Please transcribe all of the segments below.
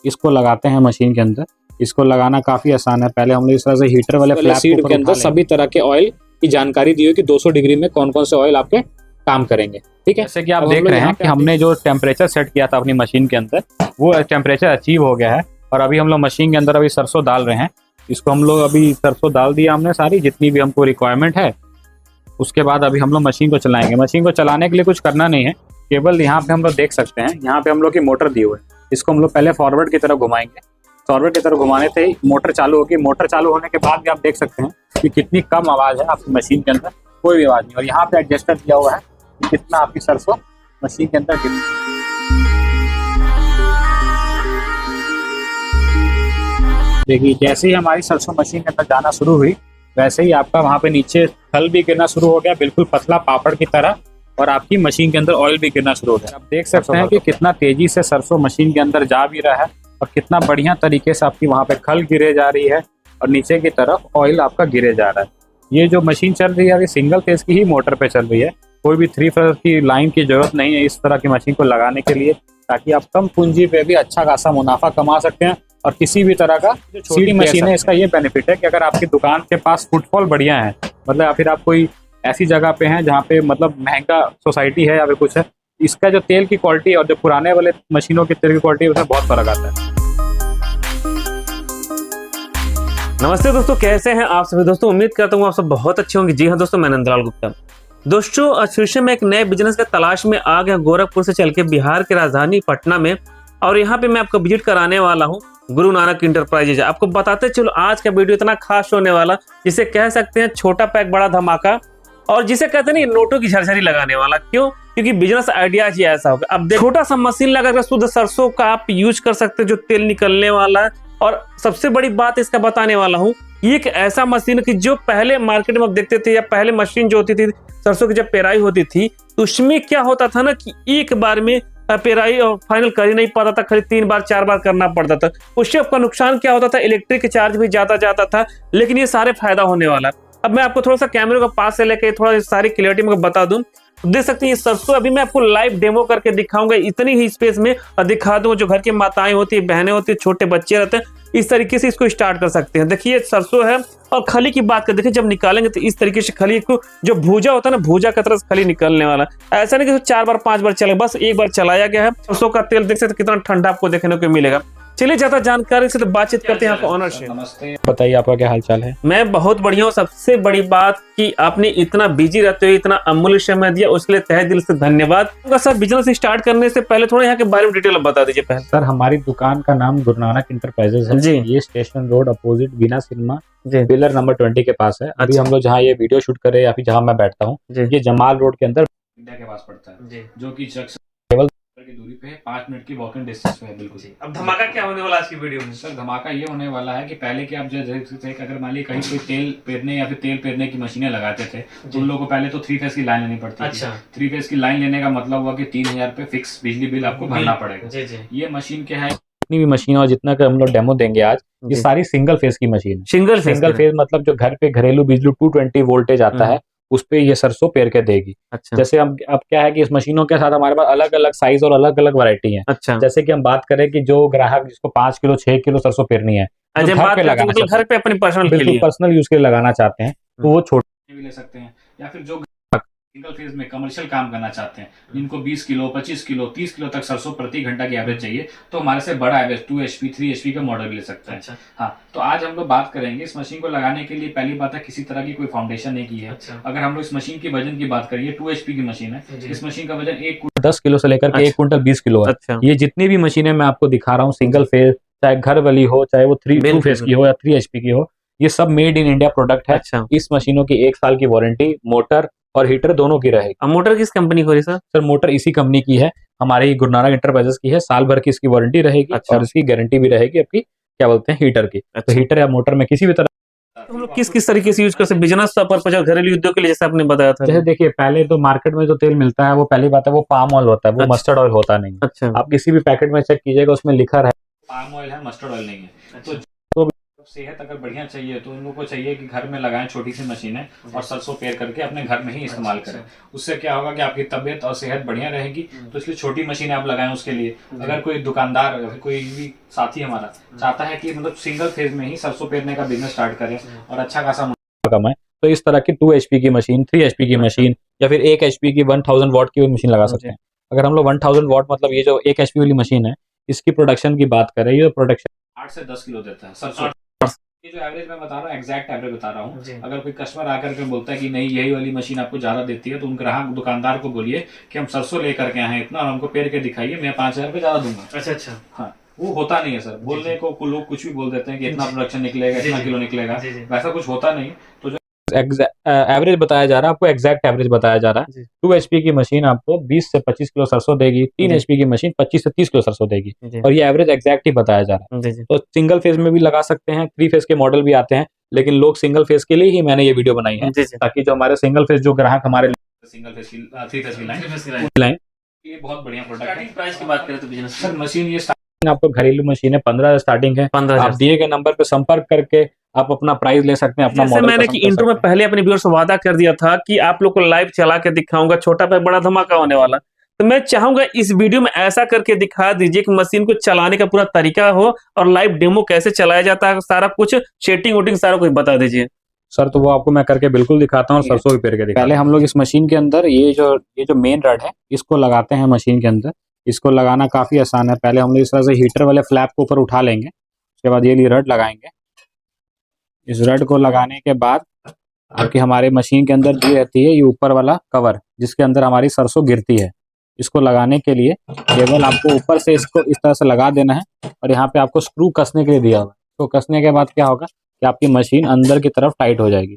इसको लगाते हैं मशीन के अंदर। इसको लगाना काफी आसान है। पहले हम लोग इस तरह से हीटर वाले फ्लैप सीट के अंदर सभी तरह के ऑयल की जानकारी दी हुई कि 200 डिग्री में कौन कौन से ऑयल आपके काम करेंगे। ठीक है, जैसे कि आप देख रहे हैं कि हमने जो टेम्परेचर सेट किया था अपनी मशीन के अंदर, वो टेम्परेचर अचीव हो गया है। और अभी हम लोग मशीन के अंदर अभी सरसों डाल रहे हैं। इसको हम लोग अभी सरसों डाल दिया हमने सारी जितनी भी हमको रिक्वायरमेंट है। उसके बाद अभी हम लोग मशीन को चलाएंगे। मशीन को चलाने के लिए कुछ करना नहीं है, केवल यहाँ पे हम लोग देख सकते हैं, यहाँ पे हम लोग की मोटर दी हुई है। इसको हम लोग पहले फॉरवर्ड की तरफ घुमाएंगे। फॉरवर्ड की तरफ घुमाने से ही मोटर चालू होगी। मोटर चालू होने के बाद भी आप देख सकते हैं कि कितनी कम आवाज़ है आपकी मशीन के अंदर, कोई भी आवाज़ नहीं। और यहाँ पे एडजस्टर दिया हुआ है कि कितना आपकी सरसों मशीन के अंदर देखिए, जैसे ही हमारी सरसों मशीन के अंदर जाना शुरू हुई, वैसे ही आपका वहाँ पे नीचे खल भी गिरना शुरू हो गया, बिल्कुल पतला पापड़ की तरह। और आपकी मशीन के अंदर ऑयल भी गिरना शुरू हो गया। आप देख सकते हैं कि कितना तेजी से सरसों मशीन के अंदर जा भी रहा है और कितना बढ़िया तरीके से आपकी वहाँ पे खल गिरे जा रही है और नीचे की तरफ ऑयल आपका गिरे जा रहा है। ये जो मशीन चल रही है अभी सिंगल फेज की ही मोटर पे चल रही है। कोई भी 3 फेज की लाइन की जरूरत नहीं है इस तरह की मशीन को लगाने के लिए, ताकि आप कम पूंजी पे भी अच्छा खासा मुनाफा कमा सकते हैं। और किसी भी तरह का सीडी मशीन है, इसका ये बेनिफिट है कि अगर आपकी दुकान के पास फुटफॉल बढ़िया है, मतलब या फिर आप कोई ऐसी जगह पे हैं जहाँ पे मतलब महंगा सोसाइटी है या फिर कुछ है, इसका जो तेल की क्वालिटी और जो पुराने वाले मशीनों के तेल की क्वालिटी है उसमें बहुत फर्क आता है। नमस्ते दोस्तों, कैसे हैं आप सभी दोस्तों। उम्मीद करता हूँ आप सब बहुत अच्छे होंगे। जी हाँ दोस्तों, मैं नंदलाल गुप्ता। दोस्तों, आज फिर से मैं एक नए बिजनेस के तलाश में आ गया गोरखपुर से चल के बिहार की राजधानी पटना में। और यहाँ पे मैं आपको विजिट कराने वाला हूँ गुरु नानक इंटरप्राइजेज। आपको बताते चलो आज का वीडियो इतना खास होने वाला, जिसे कह सकते हैं छोटा पैक बड़ा धमाका, और जिसे कहते हैं नोटों की झरझरी लगाने वाला। क्यों? क्योंकि बिजनेस आइडिया ही ऐसा होगा। अब देखो, छोटा सा मशीन लगाकर शुद्ध सरसों का आप यूज कर सकते हैं जो तेल निकलने वाला है। और सबसे बड़ी बात इसका बताने वाला हूँ, ये एक ऐसा मशीन की जो पहले मार्केट में आप देखते थे या पहले मशीन जो होती थी सरसों की जब पेराई होती थी, तो उसमें क्या होता था ना कि एक बार में पेराई और फाइनल कर ही नहीं पाता था, खाली 3 बार 4 बार करना पड़ता था। उससे आपका नुकसान क्या होता था, इलेक्ट्रिक चार्ज भी ज्यादा जाता था। लेकिन ये सारे फायदा होने वाला। अब मैं आपको थोड़ा सा कैमरे को पास से लेकर थोड़ा सारी क्लियरिटी में बता दूं। देख सकते हैं ये सरसों अभी मैं आपको लाइव डेमो करके दिखाऊंगा इतनी ही स्पेस में, और दिखा दूं जो घर की माताएं होती है, बहनें होती है, छोटे बच्चे रहते हैं, इस तरीके से इसको स्टार्ट कर सकते हैं। देखिए सरसों है। और खली की बात कर, देखिए जब निकालेंगे तो इस तरीके से खली को जो भूजा होता है ना, भूजा की तरह खली निकलने वाला। ऐसा नहीं कि 4 बार 5 बार चले, बस एक बार चलाया गया है। सरसों का तेल देख सकते कितना ठंडा आपको देखने को मिलेगा। चलिए ज्यादा जानकारी से तो बातचीत करते हैं आपको ऑनर से। नमस्ते, बताइए आपका क्या हालचाल है। मैं बहुत बढ़िया हूँ। सबसे बड़ी बात कि आपने इतना बिजी रहते हुए इतना अमूल्य समय दिया, उसके लिए तहे दिल से धन्यवाद। सर, बिजनेस स्टार्ट करने से पहले थोड़ा यहाँ के बारे में डिटेल बता दीजिए पहले। सर, हमारी दुकान का नाम गुरु नानक इंटरप्राइजेज है जी। ये स्टेशन रोड अपोजिट बीना सिनेमा पिलर नंबर 20 के पास है। अभी हम लोग जहाँ ये वीडियो शूट कर रहे हैं या फिर जहाँ मैं बैठता हूँ, ये जमाल रोड के अंदर इंडिया के पास पड़ता है, जो की केवल की दूरी पे है, 5 मिनट की वॉकिंग डिस्टेंस पे है। बिल्कुल। अब धमाका क्या होने वाला आज की वीडियो में? सर, धमाका ये होने वाला है कि पहले कि आप जैसे अगर मान लीजिए कहीं कोई तेल पेरने या फिर तेल पेरने की मशीनें लगाते थे, तो उन लोगों को पहले तो 3 फेज की लाइन लेनी पड़ती थी। अच्छा। 3 फेज की लाइन लेने का मतलब हुआ कि 3000 रुपए फिक्स बिजली बिल आपको भरना पड़ेगा। ये मशीन क्या है, जितनी भी मशीन और जितना हम लोग डेमो देंगे आज, ये सारी सिंगल फेज की मशीन है। सिंगल फेज मतलब जो घर पे घरेलू बिजली 220 वोल्टेज आता है, उस पे ये सरसों पेर के देगी। अच्छा। जैसे अब क्या है कि इस मशीनों के साथ हमारे पास अलग अलग साइज और अलग अलग वैरायटी है। अच्छा। जैसे कि हम बात करें कि जो ग्राहक जिसको 5 किलो 6 किलो सरसों पेरनी है, घर पे अपने पर्सनल यूज के लिए लगाना चाहते हैं, तो वो छोटे भी ले सकते हैं। या फिर जो सिंगल फेज में कमर्शियल काम करना चाहते हैं, जिनको 20 किलो 25 किलो 30 किलो तक सरसों प्रति घंटा की एवरेज चाहिए, तो हमारे से बड़ा एवरेज 2 HP 3 HP का मॉडल भी ले सकते हैं। अच्छा। हाँ, तो आज हम लोग बात करेंगे इस मशीन को लगाने के लिए। पहली बात है, किसी तरह की कोई फाउंडेशन नहीं की है। अच्छा। अगर हम लोग इस मशीन की वजन की बात करें, 2 HP की मशीन है। इस मशीन का वजन 10 किलो से लेकर के 1 क्विंटल 20 किलो है। अच्छा। ये जितनी भी मशीनें मैं आपको दिखा रहा हूँ, सिंगल फेज, चाहे घर वाली हो, चाहे वो 2 फेज की हो या 3 HP की हो, ये सब मेड इन इंडिया प्रोडक्ट है। अच्छा। इस मशीनों की 1 साल की वारंटी मोटर और हीटर दोनों की रहेगी। अब मोटर किस कंपनी की हो रही सर? सर, मोटर इसी कंपनी की है, हमारी गुरु नानक इंटरप्राइजेज की है। साल भर की इसकी वारंटी रहेगी। अच्छा। और इसकी गारंटी भी रहेगी आपकी क्या बोलते हैं हीटर की। अच्छा। तो हीटर या मोटर में किसी भी तरह हम लोग किस तरीके से यूज कर सकते, बिजनेस पर्पज और घरेलू उद्योग के लिए, जैसे आपने बताया था। जैसे देखिए, पहले तो मार्केट में जो तेल मिलता है वो पहली बात है वो पाम ऑयल होता है, वो मस्टर्ड ऑयल होता नहीं। अच्छा। आप किसी भी पैकेट में चेक कीजिएगा, उसमें लिखा है पाम ऑयल है, मस्टर्ड ऑयल नहीं है। तो सेहत अगर बढ़िया चाहिए तो उन लोगों को चाहिए कि घर में लगाएं छोटी सी मशीनें और सरसों पेर करके अपने घर में ही इस्तेमाल करें। उससे क्या होगा कि आपकी तबीयत और सेहत बढ़िया रहेगी। तो इसलिए छोटी मशीनें आप लगाएं उसके लिए। अगर कोई दुकानदार, कोई भी साथी हमारा चाहता है कि मतलब सिंगल फेज में ही सरसों पेरने का बिजनेस स्टार्ट करें और अच्छा खासा मुनाफा कमाए, तो इस तरह की 2 HP की मशीन, 3 HP की मशीन या फिर 1 HP की 1000 वॉट की मशीन लगा सकते हैं। अगर हम लोग 1000 वॉट मतलब ये जो 1 HP वाली मशीन है, इसकी प्रोडक्शन की बात करें, ये प्रोडक्शन 8 से 10 किलो देता है सरसों। ये जो एवरेज मैं बता रहा हूँ, एग्जैक्ट एवरेज बता रहा हूँ। अगर कोई कस्टमर आकर के बोलता है कि नहीं यही वाली मशीन आपको ज्यादा देती है, तो उन ग्राहक दुकानदार को बोलिए कि हम सरसों लेकर के आए इतना और हमको पेर के दिखाइए, मैं 5000 रुपये ज्यादा दूंगा। अच्छा। हाँ, वो होता नहीं है सर। बोलने को लोग कुछ भी बोल देते हैं कि इतना प्रोडक्शन निकलेगा, इतना किलो निकलेगा, वैसा कुछ होता नहीं। तो जो एवरेज बताया जा रहा है, आपको एग्जैक्ट एवरेज बताया जा रहा है। 2 HP की मशीन आपको 20 से 25 किलो सरसों देगी, 3 HP की मशीन 25 से 30 किलो सरसों देगी, और ये एवरेज एग्जैक्ट ही बताया जा रहा है। तो सिंगल फेज में भी लगा सकते हैं, 3 फेज के मॉडल भी आते हैं, लेकिन लोग सिंगल फेज के लिए ही मैंने ये वीडियो बनाई है, ताकि जो हमारे सिंगल फेज जो ग्राहक हमारे सिंगल फेज की 3 फेज की लाइन, ये बहुत बढ़िया प्रोडक्ट है। प्राइस की बात करें तो बिजनेस सर मशीन ये आपको घरेलू मशीन है 15 स्टार्टिंग है। 15 आप दिए गए नंबर पे संपर्क करके आप अपना प्राइस ले सकते हैं, अपना मॉडल मैंने कि इंट्रो में पहले अपने व्यूअर्स से वादा कर दिया था कि आप लोग को लाइव चला के दिखाऊंगा, छोटा पे बड़ा धमाका होने वाला। तो मैं चाहूंगा इस वीडियो में ऐसा करके दिखा दीजिए कि मशीन को चलाने का पूरा तरीका हो और लाइव डेमो कैसे चलाया जाता है, सारा कुछ सेटिंग वोटिंग सारा कुछ बता दीजिए सर। तो वो आपको मैं करके बिल्कुल दिखाता हूँ, सरसों भी पेर के दिखाता हूं। पहले हम लोग इस मशीन के अंदर ये जो मेन रड है, इसको लगाते हैं मशीन के अंदर। इसको लगाना काफी आसान है। पहले हम लोग इस तरह से हीटर वाले फ्लैप को ऊपर उठा लेंगे, उसके बाद ये रड लगाएंगे। इस रड को लगाने के बाद आपकी हमारे मशीन के अंदर दी रहती है ये ऊपर वाला कवर, जिसके अंदर हमारी सरसों गिरती है। इसको लगाने के लिए केवल आपको ऊपर से इसको इस तरह से लगा देना है, और यहाँ पे आपको स्क्रू कसने के लिए दिया हुआ है। तो कसने के बाद क्या होगा कि आपकी मशीन अंदर की तरफ टाइट हो जाएगी।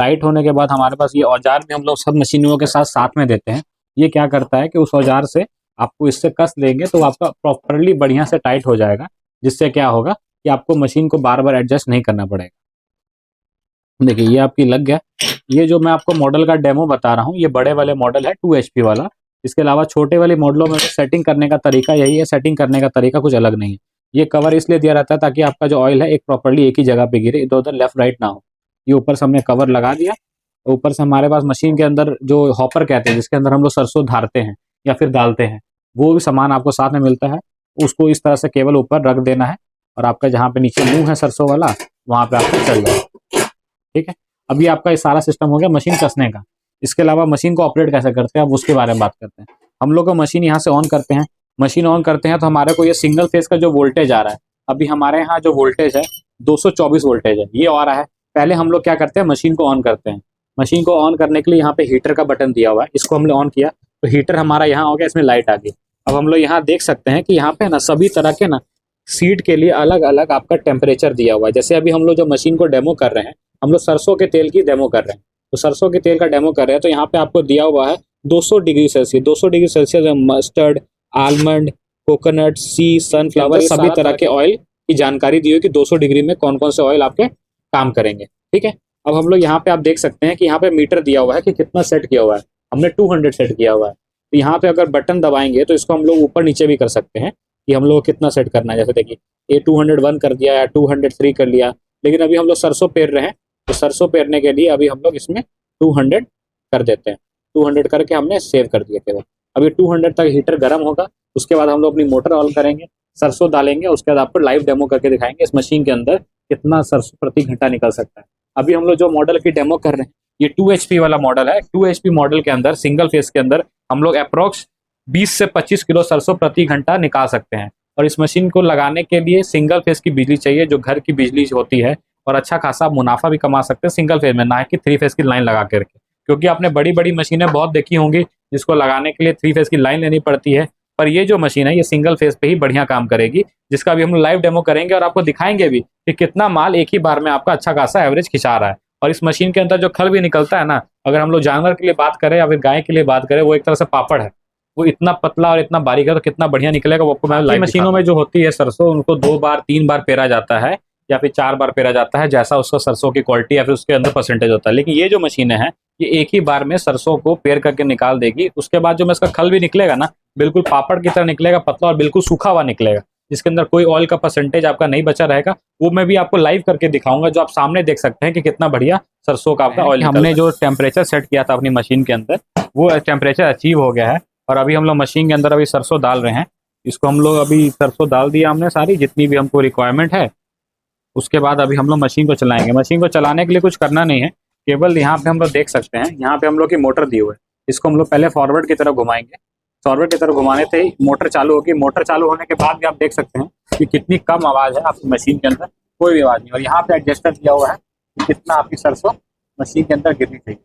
टाइट होने के बाद हमारे पास ये औजार भी हम लोग सब मशीनों के साथ में देते हैं। ये क्या करता है कि उस औजार से आपको इससे कस लेंगे तो आपका प्रॉपरली बढ़िया से टाइट हो जाएगा, जिससे क्या होगा कि आपको मशीन को बार बार एडजस्ट नहीं करना पड़ेगा। देखिए ये आपकी लग गया। ये जो मैं आपको मॉडल का डेमो बता रहा हूँ, ये बड़े वाले मॉडल है 2 HP वाला। इसके अलावा छोटे वाले मॉडलों में सेटिंग करने का तरीका यही है, सेटिंग करने का तरीका कुछ अलग नहीं है। ये कवर इसलिए दिया रहता है ताकि आपका जो ऑयल है एक प्रॉपरली एक ही जगह पे गिरे, इधर उधर लेफ्ट राइट ना हो। ये ऊपर से हमने कवर लगा दिया। ऊपर से हमारे पास मशीन के अंदर जो हॉपर कहते हैं, जिसके अंदर हम लोग सरसों धारते हैं या फिर डालते हैं, वो भी सामान आपको साथ में मिलता है। उसको इस तरह से केवल ऊपर रख देना है, और आपका जहाँ पे नीचे मुंह है सरसों वाला, वहां पे आपको चल जाए। ठीक है, अभी आपका ये सारा सिस्टम हो गया मशीन कसने का। इसके अलावा मशीन को ऑपरेट कैसे करते हैं, अब उसके बारे में बात करते हैं। हम लोग को मशीन यहाँ से ऑन करते हैं। मशीन ऑन करते हैं तो हमारे को ये सिंगल फेज का जो वोल्टेज आ रहा है, अभी हमारे यहाँ जो वोल्टेज है 224 वोल्टेज है, ये आ रहा है। पहले हम लोग क्या करते हैं, मशीन को ऑन करते हैं। मशीन को ऑन करने के लिए यहाँ पे हीटर का बटन दिया हुआ है, इसको हमने ऑन किया तो हीटर हमारा यहाँ हो गया, इसमें लाइट आ गई। अब हम लोग यहाँ देख सकते हैं कि यहाँ पे ना सभी तरह के ना सीट के लिए अलग अलग आपका टेम्परेचर दिया हुआ है। जैसे अभी हम लोग जो मशीन को डेमो कर रहे हैं, हम लोग सरसों के तेल की डेमो कर रहे हैं, तो सरसों के तेल का डेमो कर रहे हैं, तो यहाँ पे आपको दिया हुआ है 200 degree Celsius. 200 degree Celsius mustard, almond, coconut, सी, सनफ्लावर, सभी तरह के ऑयल की जानकारी दी हुई कि 200 डिग्री में कौन कौन से ऑयल आपके काम करेंगे। ठीक है, अब हम लोग यहाँ पे आप देख सकते हैं कि यहाँ पे मीटर दिया हुआ है कि कितना सेट किया हुआ है। हमने 200 सेट किया हुआ है। तो यहाँ पे अगर बटन दबाएंगे तो इसको हम लोग ऊपर नीचे भी कर सकते हैं कि हम लोग कितना सेट करना है। जैसे देखिए ये 201 कर दिया या 203 कर लिया, लेकिन अभी हम लोग सरसों पेर रहे हैं, तो सरसों पेरने के लिए अभी हम लोग इसमें 200 कर देते हैं। 200 करके हमने सेव कर दिया केवल। अभी 200 तक हीटर गर्म होगा, उसके बाद हम लोग अपनी मोटर ऑन करेंगे, सरसों डालेंगे, उसके बाद आपको लाइव डेमो करके दिखाएंगे इस मशीन के अंदर कितना सरसों प्रति घंटा निकल सकता है। अभी हम लोग जो मॉडल की डेमो कर रहे हैं, ये 2 HP वाला मॉडल है। 2 HP मॉडल के अंदर सिंगल फेज के अंदर हम लोग अप्रोक्स 20 से 25 किलो सरसों प्रति घंटा निकाल सकते हैं। और इस मशीन को लगाने के लिए सिंगल फेज की बिजली चाहिए, जो घर की बिजली होती है, और अच्छा खासा मुनाफा भी कमा सकते हैं सिंगल फेज में, ना कि 3 फेज की लाइन लगा करके। क्योंकि आपने बड़ी बड़ी मशीनें बहुत देखी होंगी जिसको लगाने के लिए 3 फेज की लाइन लेनी पड़ती है, पर ये जो मशीन है ये सिंगल फेज पे ही बढ़िया काम करेगी, जिसका भी हम लाइव डेमो करेंगे और आपको दिखाएंगे भी कि कितना माल एक ही बार में आपका अच्छा खासा एवरेज खिंचा रहा है। और इस मशीन के अंदर जो खल भी निकलता है ना, अगर हम लोग जानवर के लिए बात करें या फिर गाय के लिए बात करें, वो एक तरह से पापड़ है। वो इतना पतला और इतना बारीक है, तो कितना बढ़िया निकलेगा वो आपको मैं लाइव मशीनों में जो होती है सरसों, उनको 2 बार 3 बार पेरा जाता है या फिर 4 बार पेरा जाता है, जैसा उसका सरसों की क्वालिटी या फिर उसके अंदर परसेंटेज होता है। लेकिन ये जो मशीनें हैं ये एक ही बार में सरसों को पेर करके निकाल देगी। उसके बाद जो मैं इसका खल भी निकलेगा ना, बिल्कुल पापड़ की तरह निकलेगा, पतला और बिल्कुल सूखा हुआ निकलेगा। जिसके अंदर कोई ऑयल का परसेंटेज आपका नहीं बचा रहेगा, वो मैं भी आपको लाइव करके दिखाऊंगा, जो आप सामने देख सकते हैं कि कितना बढ़िया सरसों का आपका ऑयल। हमने जो टेम्परेचर सेट किया था अपनी मशीन के अंदर, वो टेम्परेचर अचीव हो गया है और अभी हम लोग मशीन के अंदर अभी सरसों डाल रहे हैं। इसको हम लोग अभी सरसों डाल दिया हमने सारी, जितनी भी हमको रिक्वायरमेंट है। उसके बाद अभी हम लोग मशीन को चलाएंगे। मशीन को चलाने के लिए कुछ करना नहीं है, केवल यहाँ पे हम लोग देख सकते हैं, यहाँ पे हम लोग की मोटर दी हुई है। इसको हम लोग पहले फॉरवर्ड की तरफ घुमाएंगे। फॉरवर्ड की तरफ घुमाने से ही मोटर चालू होगी। मोटर चालू होने के बाद भी आप देख सकते हैं कि कितनी कम आवाज़ है आपकी मशीन के अंदर, कोई भी आवाज़ नहीं। और यहाँ पे एडजस्टर दिया हुआ है कि कितना आपकी सरसों मशीन के अंदर गिरनी चाहिए।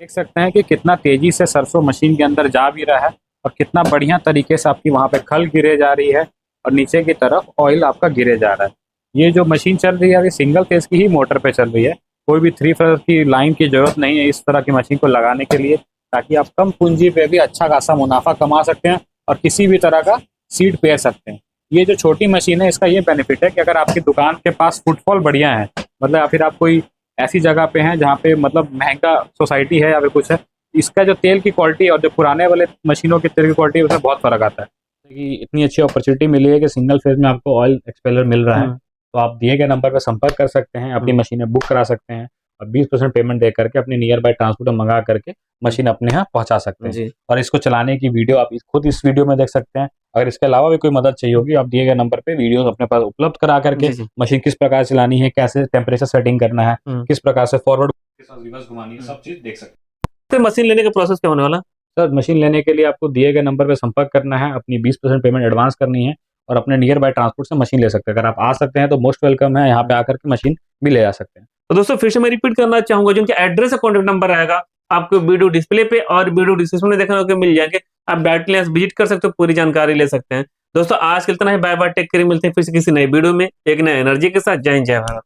देख सकते हैं कि कितना तेजी से सरसों मशीन के अंदर जा भी रहा है और कितना बढ़िया तरीके से आपकी वहाँ पे खल गिरे जा रही है और नीचे की तरफ ऑयल आपका गिरे जा रहा है। ये जो मशीन चल रही है अभी सिंगल फेज की ही मोटर पे चल रही है, कोई भी 3 फेज की लाइन की जरूरत नहीं है इस तरह की मशीन को लगाने के लिए, ताकि आप कम पूंजी पे भी अच्छा खासा मुनाफा कमा सकते हैं और किसी भी तरह का सीड पेर सकते हैं। ये जो छोटी मशीन है इसका ये बेनिफिट है कि अगर आपकी दुकान के पास फुटफॉल बढ़िया है, मतलब या फिर आप कोई ऐसी जगह पे हैं जहाँ पे मतलब महंगा सोसाइटी है या फिर कुछ है, इसका जो तेल की क्वालिटी और जो पुराने वाले मशीनों की तेल की क्वालिटी उसमें बहुत फर्क आता है। कि इतनी अच्छी अपॉर्चुनिटी मिली है कि सिंगल फेज में आपको ऑयल एक्सपेलर मिल रहा है, तो आप दिए गए नंबर पर संपर्क कर सकते हैं, अपनी मशीनें बुक करा सकते हैं और 20% पेमेंट दे करके अपनी नियर बाय ट्रांसपोर्टर मंगा करके मशीन अपने यहाँ पहुंचा सकते हैं। और इसको चलाने की वीडियो आप खुद इस वीडियो में देख सकते हैं। अगर इसके अलावा भी कोई मदद चाहिए होगी, आप दिए गए नंबर पे वीडियो अपने पास उपलब्ध करा करके मशीन किस प्रकार चलानी है, कैसे टेम्परेचर सेटिंग करना है, किस प्रकार से फॉरवर्ड रिवर्स घुमानी है, सब चीज देख सकते हैं। मशीन लेने का प्रोसेस क्या होने वाला? सर मशीन लेने के लिए आपको दिए गए नंबर पे संपर्क करना है, अपनी 20% पेमेंट एडवांस करनी है और अपने नियर बाय ट्रांसपोर्ट से मशीन ले सकते हैं। अगर आप आ सकते हैं तो मोस्ट वेलकम है, यहाँ पे आकर के मशीन भी ले जा सकते हैं। तो दोस्तों फिर से मैं रिपीट करना चाहूंगा, जिनके एड्रेस और कॉन्टेक्ट नंबर आएगा आपको वीडियो डिस्प्ले पे और वीडियो डिस्क्रिप्शन में देखने को मिल जाएंगे। आप डायरेक्टली विजिट कर सकते हो, पूरी जानकारी ले सकते हैं। दोस्तों आज के इतना ही, बाय बाय, टेक केयर, मिलते हैं फिर से किसी नई वीडियो में एक नए एनर्जी के साथ। जय हिंद, जय भारत।